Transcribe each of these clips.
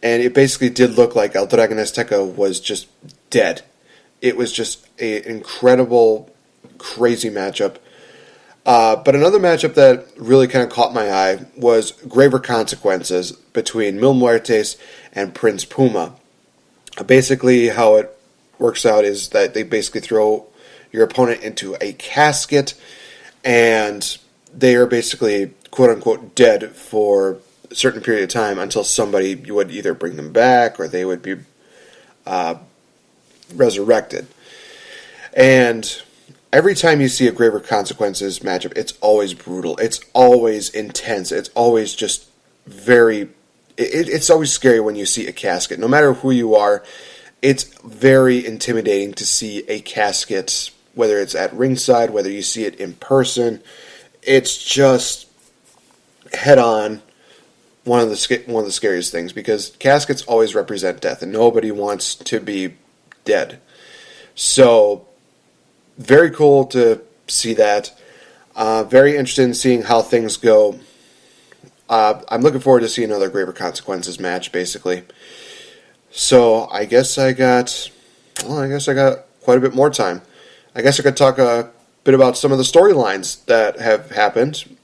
And it basically did look like El Dragon Azteca was just dead. It was just an incredible, crazy matchup. But another matchup that really kind of caught my eye was Graver Consequences between Mil Muertes and Prince Puma. Basically, how it works out is that they basically throw your opponent into a casket, and they are basically, quote-unquote, dead for a certain period of time until somebody would either bring them back or they would be resurrected. And every time you see a Graver Consequences matchup, it's always brutal. It's always intense. It's always just very... It's always scary when you see a casket. No matter who you are, it's very intimidating to see a casket, whether it's at ringside, whether you see it in person. It's just head-on one of the scariest things, because caskets always represent death, and nobody wants to be dead. So, very cool to see that. Very interested in seeing how things go. I'm looking forward to seeing another Graver Consequences match, basically. So, I guess I got quite a bit more time. I guess I could talk a bit about some of the storylines that have happened.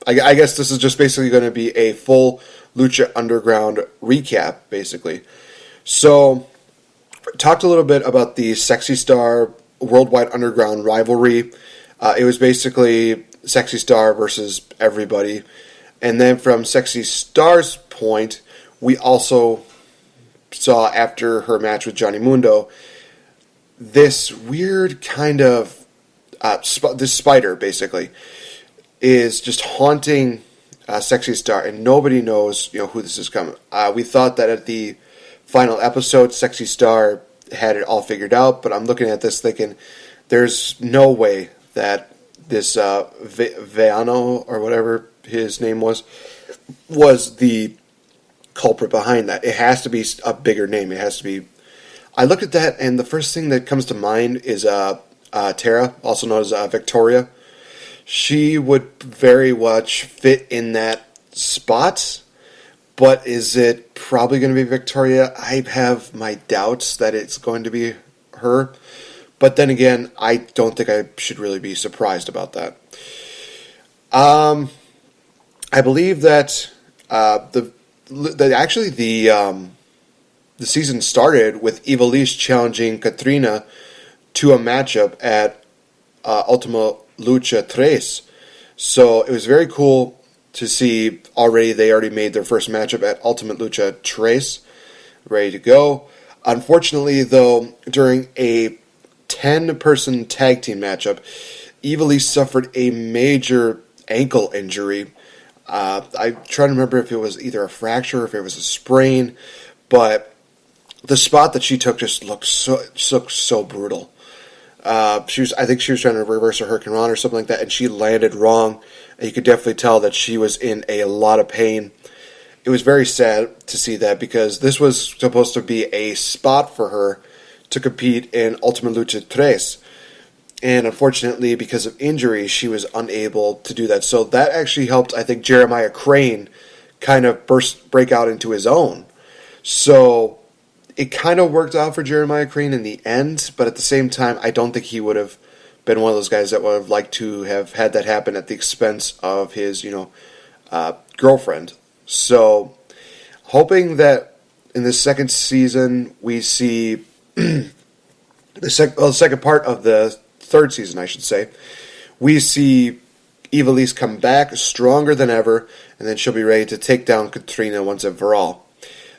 I guess this is just basically going to be a full Lucha Underground recap, basically. So, talked a little bit about the Sexy Star Worldwide Underground rivalry. It was basically Sexy Star versus everybody. And then from Sexy Star's point, we also saw, after her match with Johnny Mundo, this weird kind of this spider, basically, is just haunting Sexy Star, and nobody knows who this is coming. We thought that at the final episode, Sexy Star had it all figured out, but I'm looking at this thinking there's no way that this Veano, or whatever his name was the culprit behind that. It has to be a bigger name. It has to be... I looked at that, and the first thing that comes to mind is Tara, also known as Victoria. She would very much fit in that spot, but is it probably going to be Victoria? I have my doubts that it's going to be her. But then again, I don't think I should really be surprised about that. I believe that the season started with Ivelisse challenging Katrina to a matchup at Ultima Lucha 3. So it was very cool to see they already made their first matchup at Ultimate Lucha 3, ready to go. Unfortunately, though, during a 10-person tag team matchup, Ivelisse suffered a major ankle injury. I'm trying to remember if it was either a fracture or if it was a sprain, but the spot that she took just looked so brutal. I think she was trying to reverse a Hurricane Run or something like that, and she landed wrong. And you could definitely tell that she was in a lot of pain. It was very sad to see that, because this was supposed to be a spot for her to compete in Ultima Lucha 3. And unfortunately, because of injury, she was unable to do that. So that actually helped, I think, Jeremiah Crane kind of break out into his own. So it kind of worked out for Jeremiah Crane in the end, but at the same time, I don't think he would have been one of those guys that would have liked to have had that happen at the expense of his, girlfriend. So, hoping that in the second season we see the second part of the third season, I should say, we see Ivelisse come back stronger than ever, and then she'll be ready to take down Katrina once and for all.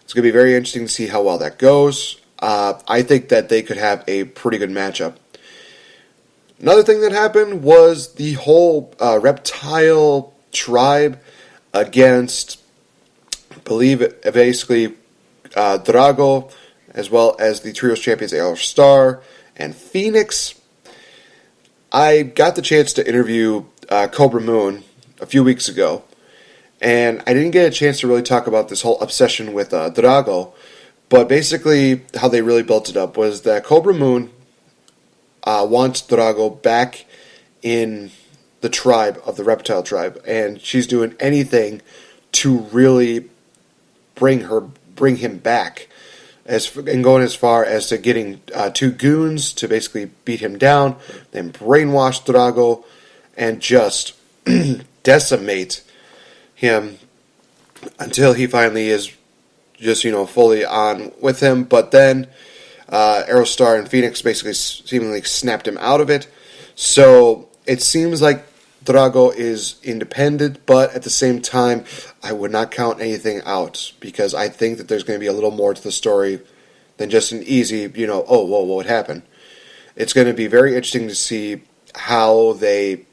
It's going to be very interesting to see how well that goes. I think that they could have a pretty good matchup. Another thing that happened was the whole reptile tribe against, I believe, basically Drago, as well as the Trios champions AR Star and Phoenix. I got the chance to interview Cobra Moon a few weeks ago, and I didn't get a chance to really talk about this whole obsession with Drago, but basically how they really built it up was that Cobra Moon wants Drago back in the tribe of the Reptile tribe, and she's doing anything to really bring her bring him back, and going as far as to getting 2 goons to basically beat him down, then brainwash Drago, and just decimate him until he finally is just, fully on with him. But then Aerostar and Phoenix basically seemingly snapped him out of it. So it seems like Drago is independent, but at the same time, I would not count anything out, because I think that there's going to be a little more to the story than just an easy, oh, whoa, what happened? It's going to be very interesting to see how they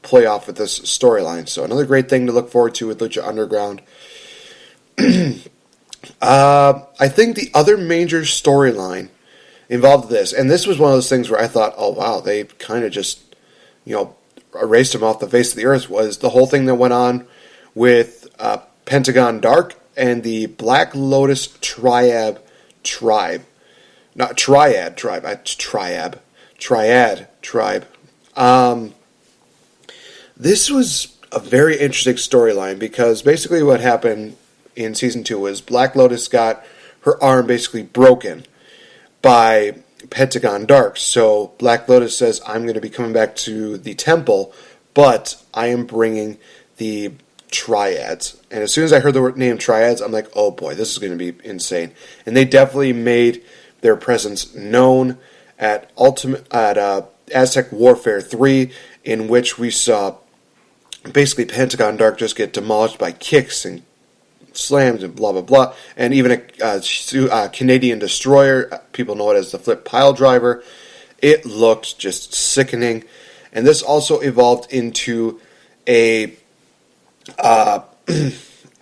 play off with this storyline. So another great thing to look forward to with Lucha Underground. I think the other major storyline involved this, and this was one of those things where I thought, oh wow, they kind of just, erased him off the face of the earth, was the whole thing that went on with Pentagon Dark and the Black Lotus Triad Tribe. This was a very interesting storyline, because basically what happened in Season 2 was Black Lotus got her arm basically broken by Pentagon Dark. So Black Lotus says, I'm going to be coming back to the temple, but I am bringing the Triads. And as soon as I heard the name Triads, I'm like, oh boy, this is going to be insane. And they definitely made their presence known at Aztec Warfare 3, in which we saw basically Pentagon Dark just get demolished by kicks and slams and blah blah blah, and even a Canadian destroyer, people know it as the Flip Pile Driver. It looked just sickening, and this also evolved into a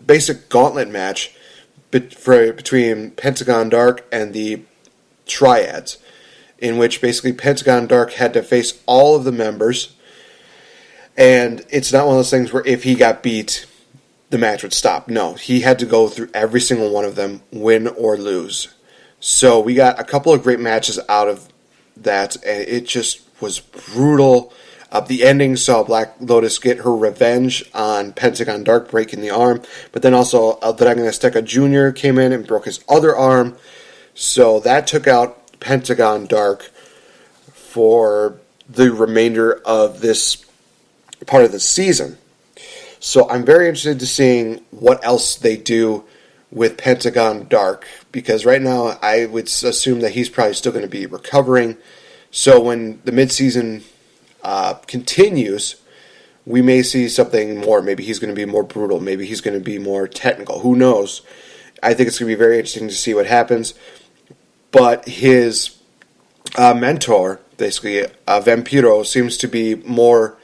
basic gauntlet match between Pentagon Dark and the Triads, in which basically Pentagon Dark had to face all of the members, and it's not one of those things where if he got beat, the match would stop. No, he had to go through every single one of them, win or lose. So we got a couple of great matches out of that, and it just was brutal. The ending saw Black Lotus get her revenge on Pentagon Dark, breaking the arm, but then also El Dragon Azteca Jr. came in and broke his other arm. So that took out Pentagon Dark for the remainder of this part of the season. So I'm very interested to seeing what else they do with Pentagon Dark, because right now I would assume that he's probably still going to be recovering. So when the mid-season continues, we may see something more. Maybe he's going to be more brutal. Maybe he's going to be more technical. Who knows? I think it's going to be very interesting to see what happens. But his mentor, basically, Vampiro, seems to be more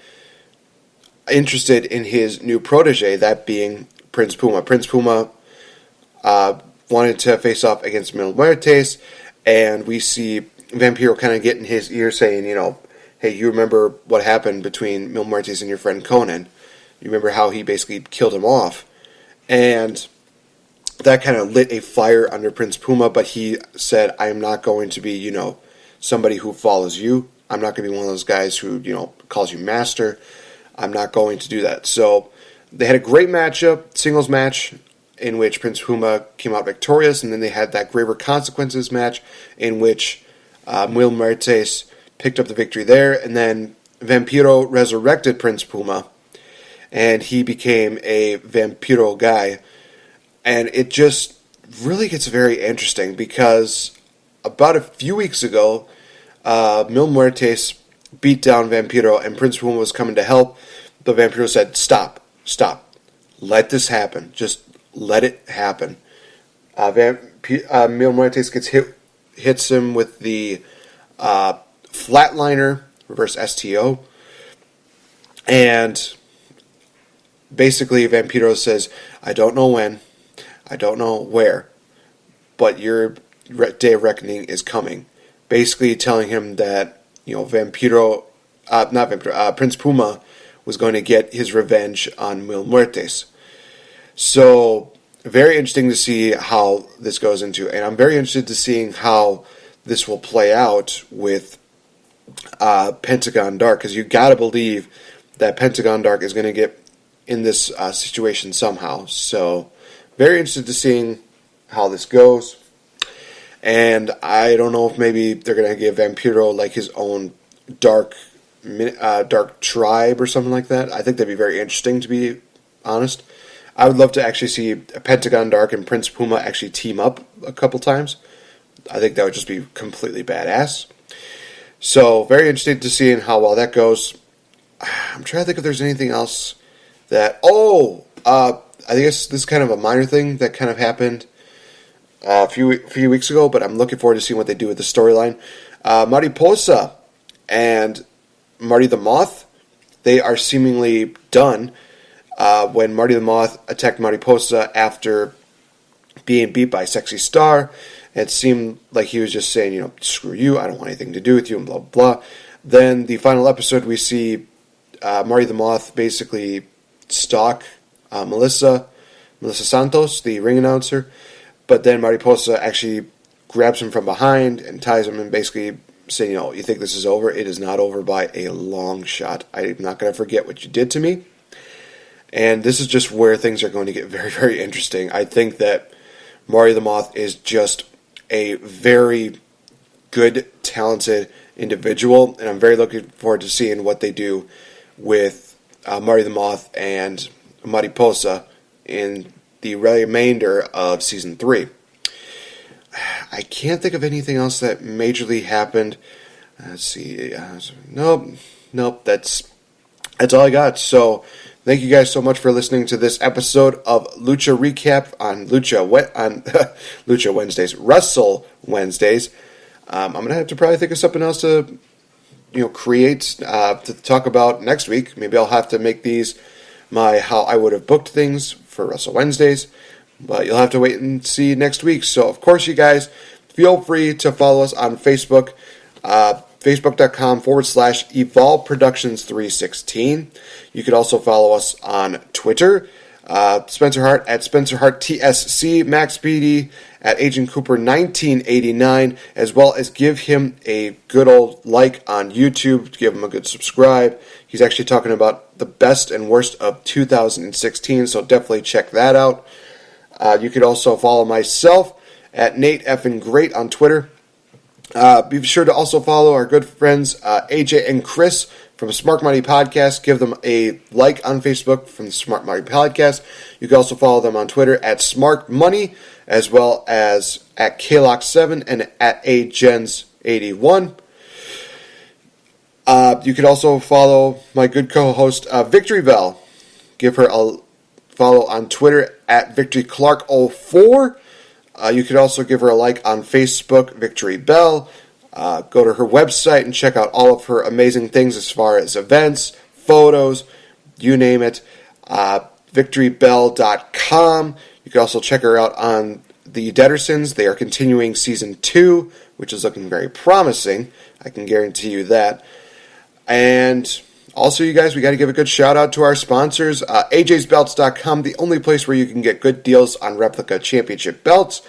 interested in his new protege, that being Prince Puma. Prince Puma wanted to face off against Mil Muertes, and we see Vampiro kind of get in his ear saying, hey, you remember what happened between Mil Muertes and your friend Conan? You remember how he basically killed him off? And that kind of lit a fire under Prince Puma, but he said, I am not going to be, somebody who follows you. I'm not going to be one of those guys who, calls you master. I'm not going to do that. So they had a great matchup, singles match, in which Prince Puma came out victorious, and then they had that Graver Consequences match in which Mil Muertes picked up the victory there, and then Vampiro resurrected Prince Puma, and he became a Vampiro guy. And it just really gets very interesting, because about a few weeks ago, Mil Muertes beat down Vampiro, and Prince Puma was coming to help, but Vampiro said, stop, let this happen, just let it happen. Mil Muertes hits him with the flatliner, reverse STO, and basically Vampiro says, I don't know when, I don't know where, but your day of reckoning is coming. Basically telling him that, Prince Puma was going to get his revenge on Mil Muertes. So, very interesting to see how this goes into, and I'm very interested to seeing how this will play out with Pentagon Dark, because you got to believe that Pentagon Dark is going to get in this situation somehow. So, very interested to seeing how this goes. And I don't know if maybe they're going to give Vampiro like his own dark tribe or something like that. I think that'd be very interesting, to be honest. I would love to actually see Pentagon Dark and Prince Puma actually team up a couple times. I think that would just be completely badass. So, very interested to see how well that goes. I'm trying to think if there's anything else that... I guess this is kind of a minor thing that kind of happened a few weeks ago, but I'm looking forward to seeing what they do with the storyline. Mariposa and Marty the Moth, they are seemingly done. When Marty the Moth attacked Mariposa after being beat by Sexy Star, it seemed like he was just saying, screw you, I don't want anything to do with you, and blah, blah, blah. Then the final episode, we see Marty the Moth basically stalk Melissa Santos, the ring announcer, but then Mariposa actually grabs him from behind and ties him and basically saying, you think this is over? It is not over by a long shot. I'm not going to forget what you did to me. And this is just where things are going to get very, very interesting. I think that Marty the Moth is just a very good, talented individual, and I'm very looking forward to seeing what they do with Marty the Moth and Mariposa in the remainder of Season 3. I can't think of anything else that majorly happened. Let's see. Nope. That's all I got. So, thank you guys so much for listening to this episode of Lucha Recap on Lucha Wednesdays, Wrestle Wednesdays. I'm gonna have to probably think of something else to, create to talk about next week. Maybe I'll have to make these how I would have booked things for Wrestle Wednesdays. But you'll have to wait and see next week. So, of course, you guys, feel free to follow us on Facebook, facebook.com/Evolve Productions 316. You could also follow us on Twitter, Spencer Hart at Spencer Hart TSC, Max Beatty at Agent Cooper 1989, as well as give him a good old like on YouTube, give him a good subscribe. He's actually talking about the best and worst of 2016, so definitely check that out. You could also follow myself at Nate Effin Great on Twitter. Be sure to also follow our good friends AJ and Chris from Smart Money Podcast. Give them a like on Facebook from the Smart Money Podcast. You can also follow them on Twitter at Smart Money, as well as at KLock7 and at AGens81. You could also follow my good co-host Victory Bell. Give her a follow on Twitter at VictoryClark04. You could also give her a like on Facebook, Victory Bell. Go to her website and check out all of her amazing things as far as events, photos, you name it. VictoryBell.com. You can also check her out on the Dedersons. They are continuing Season 2, which is looking very promising. I can guarantee you that. And also, you guys, we got to give a good shout out to our sponsors. AJsBelts.com, the only place where you can get good deals on replica championship belts,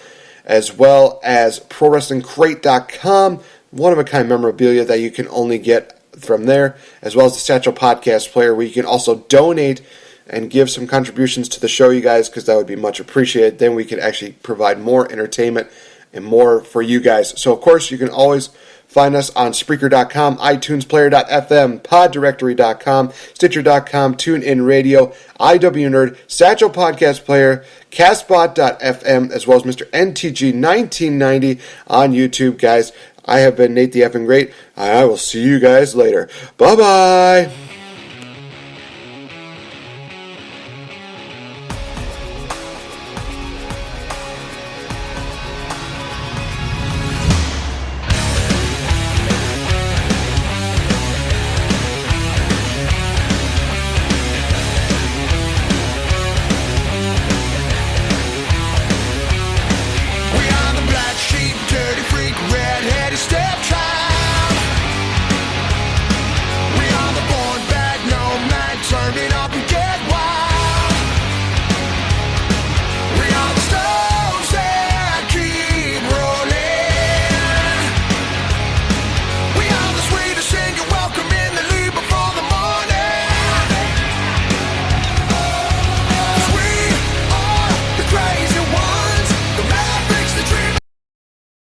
as well as ProWrestlingCrate.com, one-of-a-kind memorabilia that you can only get from there, as well as the Satchel Podcast Player, where you can also donate and give some contributions to the show, you guys, because that would be much appreciated. Then we can actually provide more entertainment and more for you guys. So, of course, you can always find us on Spreaker.com, iTunesPlayer.fm, PodDirectory.com, Stitcher.com, TuneIn Radio, IW Nerd, Satchel Podcast Player, Castbot.fm, as well as Mr. NTG1990 on YouTube, guys. I have been Nate the Effing Great, and I will see you guys later. Bye-bye!